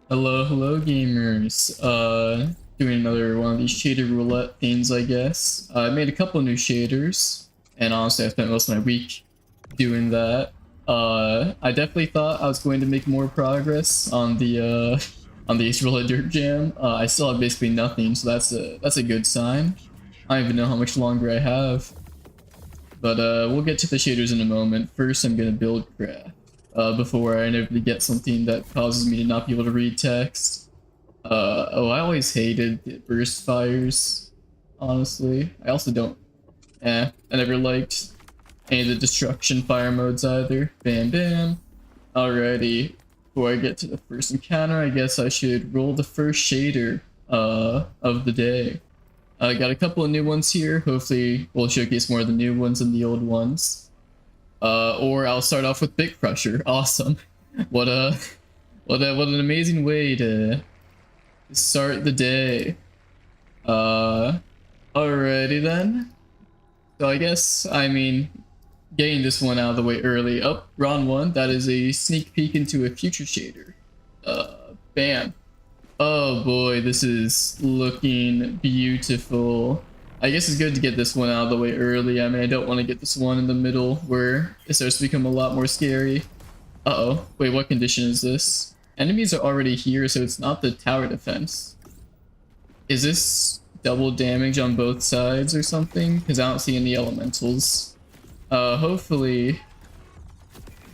Hello, hello gamers. Doing another one of these shader roulette things, I guess. I made a couple new shaders, and honestly, I spent most of my week doing that. I definitely thought I was going to make more progress on the on the roulette dirt jam. I still have basically nothing, so that's a good sign. I don't even know how much longer I have, but we'll get to the shaders in a moment. First, I'm gonna build craft before I inevitably get something that causes me to not be able to read text. Oh, I always hated the burst fires, honestly. I also don't, I never liked any of the destruction fire modes either. Bam, bam. Alrighty, before I get to the first encounter, I guess I should roll the first shader, of the day. I got a couple of new ones here. Hopefully, we'll showcase more of the new ones than the old ones. Or I'll start off with Big Crusher. Awesome. What a, what an amazing way to start the day. Alrighty then. So I guess, getting this one out of the way early. Oh, wrong one. That is a sneak peek into a future shader. Bam. Oh boy, this is looking beautiful. I guess it's good to get this one out of the way early. I don't want to get this one in the middle where it starts to become a lot more scary. Uh-oh. Wait, what condition is this? Enemies are already here, so it's not the tower defense. Is this double damage on both sides or something? Because I don't see any elementals. Hopefully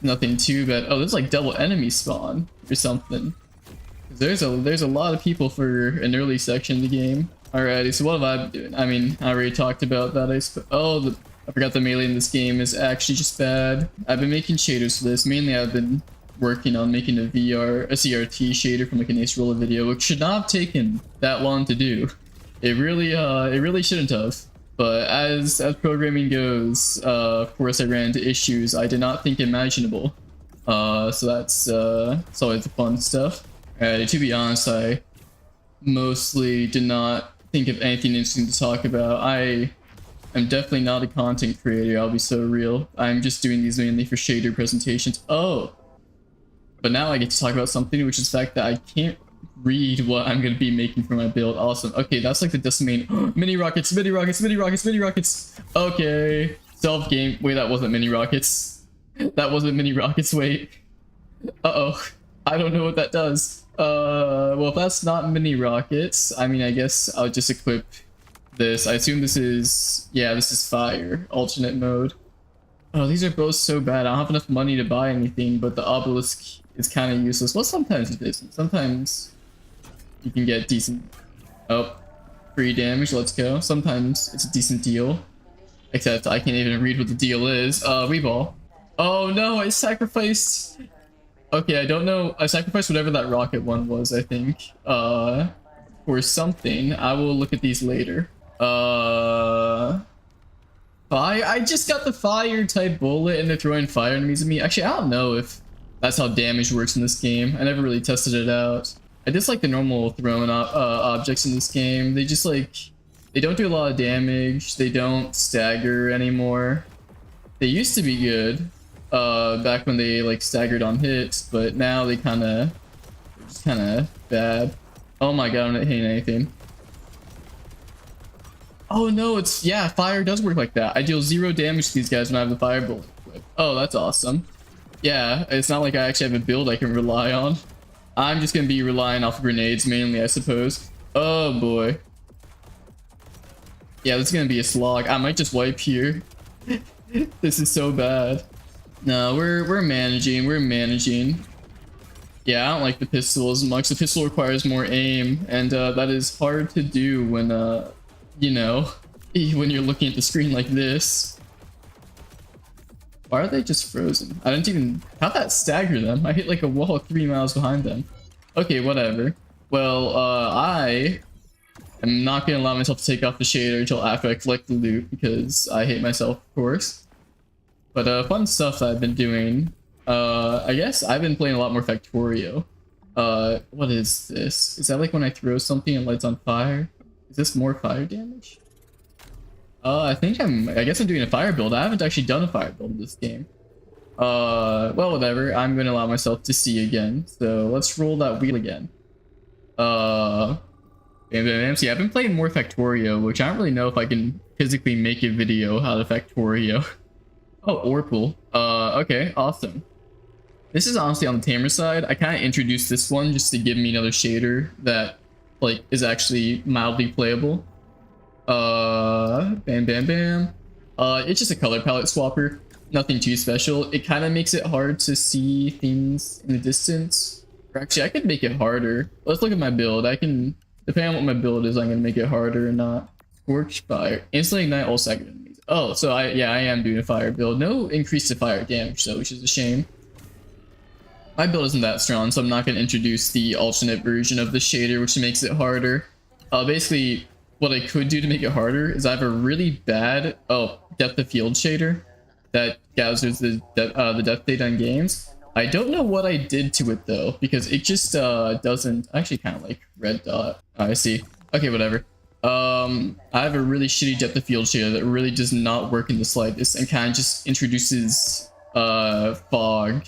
nothing too bad. Oh, there's like double enemy spawn or something. There's a lot of people for an early section of the game. Alrighty, so what have I been doing? I already talked about that. I forgot the melee in this game is actually just bad. I've been making shaders for this. Mainly I've been working on making a CRT shader from like an Ace Roller video, which should not have taken that long to do. It really shouldn't have. But as programming goes, of course I ran into issues I did not think imaginable. So that's always the fun stuff. To be honest, I mostly did not think of anything interesting to talk about. I am definitely not a content creator, I'll be so real. I'm just doing these mainly for shader presentations. Oh! But now I get to talk about something, which is the fact that I can't read what I'm going to be making for my build. Awesome. Okay, that's like the decimate. Mini rockets, mini rockets, mini rockets, mini rockets. Okay. Self-game. Wait, that wasn't mini rockets. That wasn't mini rockets, wait. Uh-oh. I don't know what that does. Well, if that's not mini rockets, I guess I'll just equip this. I assume this is, yeah, this is fire, alternate mode. Oh, these are both so bad. I don't have enough money to buy anything, but the obelisk is kind of useless. Well, sometimes it isn't. Sometimes you can get decent, oh, free damage, let's go. Sometimes it's a decent deal. Except I can't even read what the deal is. Weeball. Oh no, I sacrificed. Okay, I don't know. I sacrificed whatever that rocket one was, I think. For something. I will look at these later. I just got the fire type bullet and they're throwing fire enemies at me. Actually, I don't know if that's how damage works in this game. I never really tested it out. I just like the normal thrown objects in this game. They just like, they don't do a lot of damage. They don't stagger anymore. They used to be good. Back when they like staggered on hits, but now they're just kind of bad. Oh my god, I'm not hitting anything. Oh no, it's, yeah, fire does work like that. I deal 0 damage to these guys when I have the fire bullet equipped. Oh, that's awesome. Yeah, it's not like I actually have a build I can rely on. I'm just gonna be relying off grenades mainly, I suppose. Oh boy. Yeah, this is gonna be a slog. I might just wipe here. This is so bad. No, we're managing. Yeah, I don't like the pistol as much. The pistol requires more aim, and that is hard to do when you know, when you're looking at the screen like this. Why are they just frozen? I didn't even, how'd that stagger them? I hit like a wall 3 miles behind them. Okay, whatever. Well, I am not gonna allow myself to take off the shader until after I collect the loot because I hate myself, of course. But fun stuff that I've been doing. I guess I've been playing a lot more Factorio. What is this? Is that like when I throw something and it lights on fire? Is this more fire damage? I guess I'm doing a fire build. I haven't actually done a fire build in this game. Well, whatever. I'm gonna allow myself to see again. So let's roll that wheel again. Uh, See, I've been playing more Factorio, which I don't really know if I can physically make a video how to Factorio. Oh, Orpal. Okay, awesome. This is honestly on the tamer side. I kind of introduced this one just to give me another shader that, like, is actually mildly playable. Bam, bam, bam. It's just a color palette swapper. Nothing too special. It kind of makes it hard to see things in the distance. Or actually, I could make it harder. Let's look at my build. I can, depending on what my build is, I'm gonna make it harder or not. Scorch fire. Instantly ignite all second enemies. Oh, so I am doing a fire build. No increase to fire damage though, which is a shame. My build isn't that strong, so I'm not gonna introduce the alternate version of the shader, which makes it harder. Basically, what I could do to make it harder is I have a really bad depth of field shader that gathers the depth data in games. I don't know what I did to it though, because it just doesn't. I actually kind of like red dot. Oh, I see. Okay, whatever. I have a really shitty depth of field shader that really does not work in the slightest and kind of just introduces fog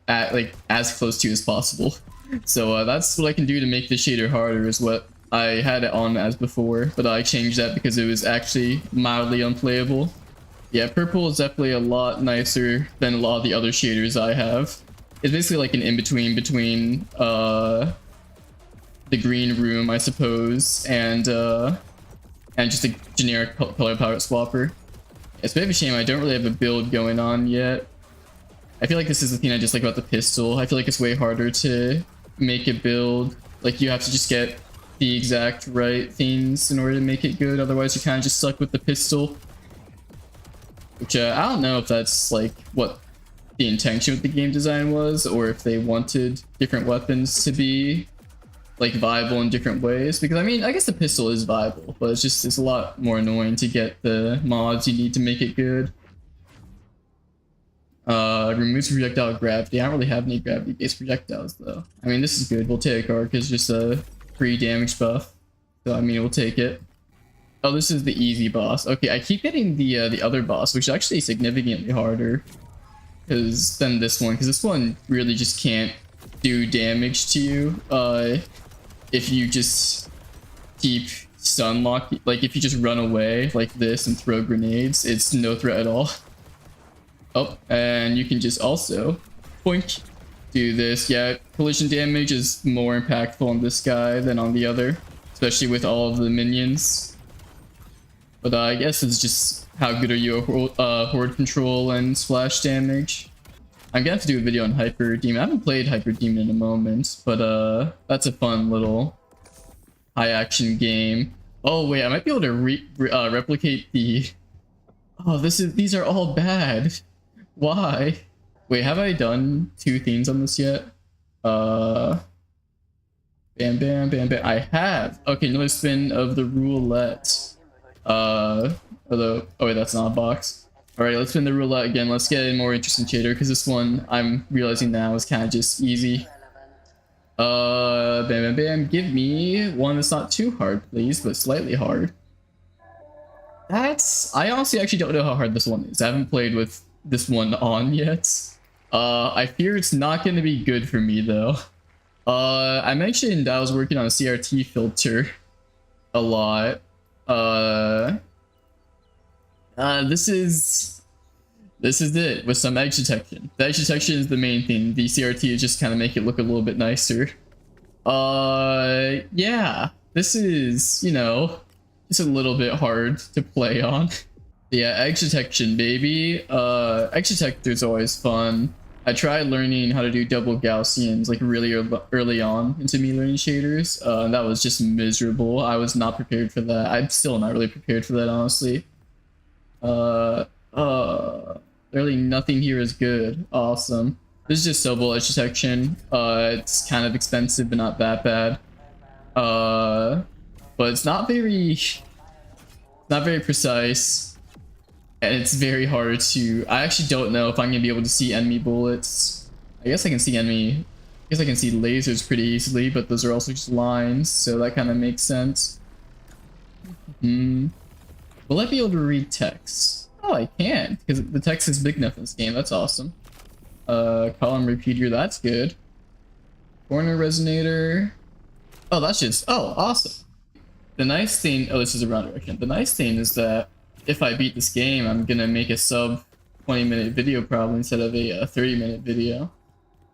as close to as possible. So that's what I can do to make the shader harder, is what I had it on as before, but I changed that because it was actually mildly unplayable. Yeah, purple is definitely a lot nicer than a lot of the other shaders I have. It's basically like an in-between between the green room, I suppose, and just a generic color palette swapper. It's a bit of a shame I don't really have a build going on yet. I feel like this is the thing I just like about the pistol. I feel like it's way harder to make a build. Like, you have to just get the exact right things in order to make it good, otherwise you're kind of just stuck with the pistol. Which I don't know if that's like what the intention with the game design was, or if they wanted different weapons to be like viable in different ways, because I mean, I guess the pistol is viable, but it's a lot more annoying to get the mods you need to make it good. Removes projectile gravity. I don't really have any gravity based projectiles though. I mean, this is good. We'll take our, because it's just a free damage buff, so I mean, we'll take it. Oh, this is the easy boss. Okay, I keep getting the other boss, which is actually significantly harder than this one, because this one really just can't do damage to you if you just keep stun lock. Like, if you just run away like this and throw grenades, it's no threat at all. Oh, and you can just also boink, do this. Yeah, collision damage is more impactful on this guy than on the other, especially with all of the minions. But I guess it's just how good are you at horde control and splash damage. I'm gonna have to do a video on Hyper Demon. I haven't played Hyper Demon in a moment, but that's a fun little high action game. Oh wait, I might be able to replicate the. Oh, these are all bad. Why? Wait, have I done 2 themes on this yet? Bam, bam, bam, bam. I have. Okay, another spin of the roulette. Oh wait, that's not a box. All right, let's spin the roulette again. Let's get a more interesting shader, because this one I'm realizing now is kind of just easy. Bam, bam, bam. Give me one that's not too hard, please, but slightly hard. I honestly actually don't know how hard this one is. I haven't played with this one on yet. I fear it's not going to be good for me though. I mentioned I was working on a CRT filter a lot. This is it with some edge detection. The edge detection is the main thing. The CRT is just kind of make it look a little bit nicer. Yeah, this is, you know, just a little bit hard to play on. Yeah, edge detection, baby. Edge detector is always fun. I tried learning how to do double Gaussians like really early on into me learning shaders. That was just miserable. I was not prepared for that. I'm still not really prepared for that, honestly. Literally nothing here is good. Awesome. This is just double edge detection. It's kind of expensive, but not that bad. But it's not very precise. And it's very hard to. I actually don't know if I'm gonna be able to see enemy bullets. I guess I can see lasers pretty easily, but those are also just lines, so that kind of makes sense. Will I be able to read text? Oh, I can, because the text is big enough in this game. That's awesome. Column repeater, that's good. Corner resonator. Oh, that's just, oh, awesome. The nice thing, oh, this is a round direction. The nice thing is that if I beat this game, I'm gonna make a sub 20-minute video probably instead of a 30-minute video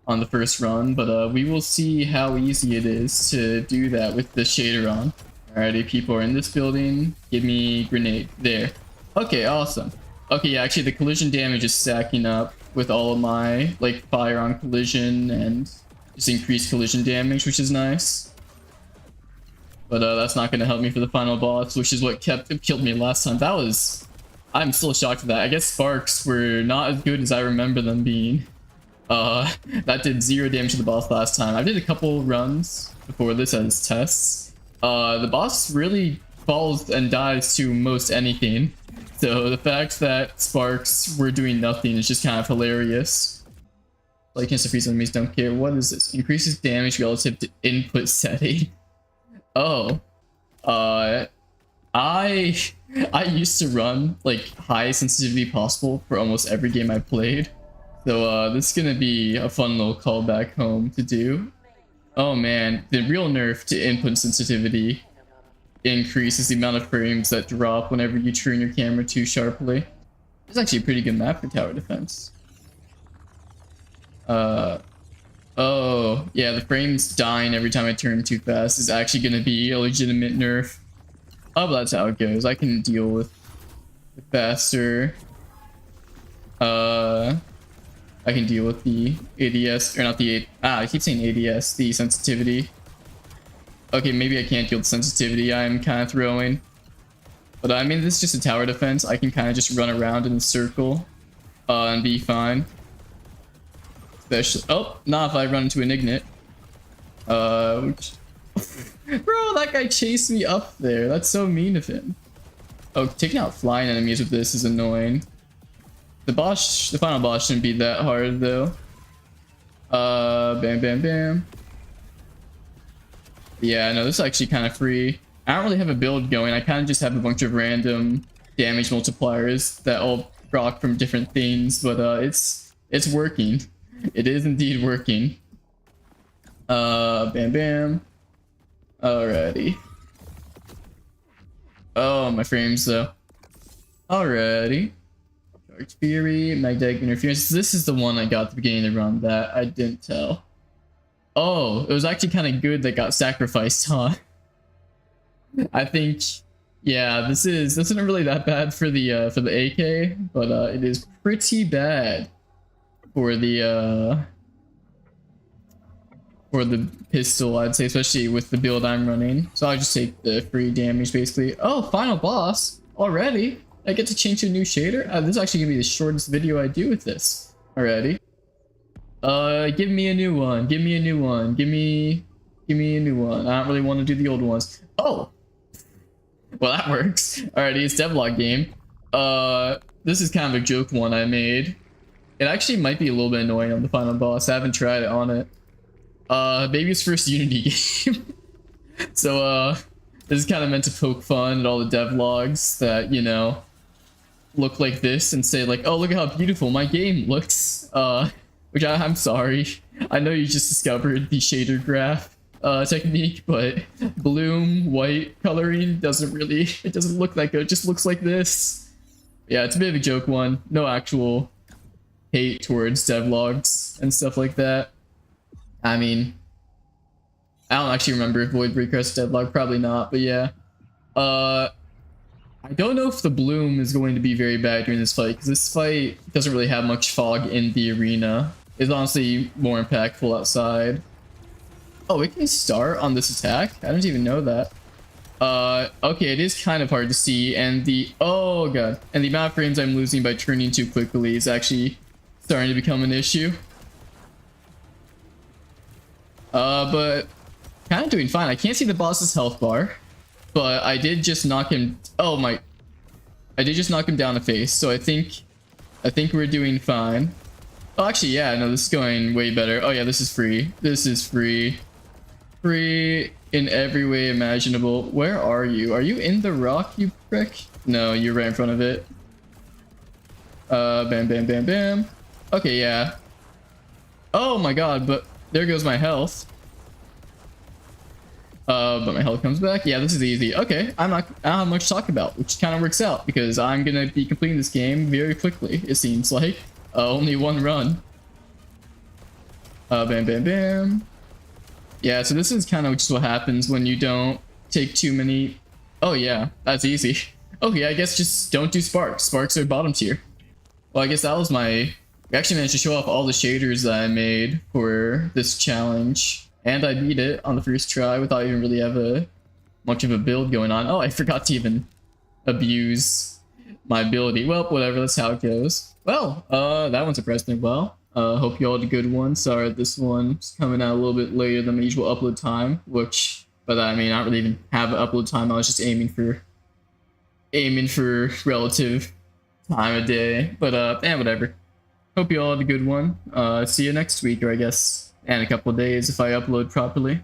on the first run, but we will see how easy it is to do that with the shader on. Alrighty, people are in this building. Give me grenade. There. Okay, awesome. Okay, yeah, actually the collision damage is stacking up with all of my, like, fire on collision and just increased collision damage, which is nice. But that's not going to help me for the final boss, which is what killed me last time. That was... I'm still shocked at that. I guess sparks were not as good as I remember them being. That did 0 damage to the boss last time. I did a couple runs before this as tests. The boss really falls and dies to most anything. So the fact that sparks were doing nothing is just kind of hilarious. Like, chance to freeze enemies, don't care. What is this? Increases damage relative to input setting. Oh. I used to run, like, high sensitivity possible for almost every game I played. So, this is gonna be a fun little callback home to do. Oh man, the real nerf to input sensitivity increases the amount of frames that drop whenever you turn your camera too sharply. It's actually a pretty good map for tower defense. Oh, yeah, the frames dying every time I turn too fast is actually gonna be a legitimate nerf. Oh, but that's how it goes. I can deal with it faster. I can deal with the ADS, or not the I keep saying ADS, the sensitivity. Okay, maybe I can't deal with sensitivity I'm kind of throwing. But I mean, this is just a tower defense. I can kind of just run around in a circle and be fine. Especially, oh, not if I run into an ignite. Bro, that guy chased me up there. That's so mean of him. Oh, taking out flying enemies with this is annoying. The final boss shouldn't be that hard though. Bam, bam, bam. Yeah, no, this is actually kind of free. I don't really have a build going. I kind of just have a bunch of random damage multipliers that all proc from different things, but it's working. It is indeed working. Bam, bam. Alrighty. Oh, my frames though. Alrighty. Charge Fury, Magnetic Interference. This is the one I got at the beginning of the run that I didn't tell. Oh, it was actually kind of good that got sacrificed, huh? I think, yeah, this isn't really that bad for the AK, but it is pretty bad for the pistol, I'd say, especially with the build I'm running. So I'll just take the free damage basically. Oh, final boss already. I get to change to a new shader. This is actually gonna be the shortest video I do with this already. Give me a new one. Give me a new one. Give me a new one. I don't really want to do the old ones. Oh, well that works. Alrighty, it's devlog game. This is kind of a joke one I made. It actually might be a little bit annoying on the final boss. I haven't tried it on it. Baby's first Unity game. So this is kind of meant to poke fun at all the devlogs that, you know, look like this and say like, oh, look at how beautiful my game looks. Which I'm sorry. I know you just discovered the shader graph technique, but bloom, white coloring doesn't really, it doesn't look that good. It just looks like this. Yeah, it's a bit of a joke one. No actual hate towards devlogs and stuff like that. I mean, I don't actually remember if Void Breaker has a devlog, probably not, but yeah. I don't know if the bloom is going to be very bad during this fight, because this fight doesn't really have much fog in the arena. It's honestly more impactful outside. Oh, we can start on this attack? I didn't even know that. Okay, it is kind of hard to see, and oh god, and the amount of frames I'm losing by turning too quickly is actually starting to become an issue. But kind of doing fine. I can't see the boss's health bar, but I did just knock him. Oh my! I did just knock him down the face, so I think we're doing fine. Oh, actually, yeah, no, this is going way better. Oh yeah, this is free. This is free. Free in every way imaginable. Where are you? Are you in the rock, you prick? No, you're right in front of it. Bam, bam, bam, bam. Okay, yeah. Oh my god, but there goes my health. But my health comes back. Yeah, this is easy. Okay, I don't have much to talk about, which kind of works out because I'm gonna be completing this game very quickly. It seems like only one run. Bam, bam, bam. Yeah, so this is kind of just what happens when you don't take too many. Oh yeah, that's easy. Okay, I guess just don't do sparks. Sparks are bottom tier. Well, I guess that was my. We actually managed to show off all the shaders that I made for this challenge. And I beat it on the first try without even really have much of a build going on. Oh, I forgot to even abuse my ability. Well, whatever, that's how it goes. Well, that one surprised me well. Hope you all had a good one. Sorry this one's coming out a little bit later than my usual upload time, but I mean, I don't really even have an upload time. I was just aiming for relative time of day. But, whatever. Hope you all had a good one. See you next week, or I guess in a couple of days if I upload properly.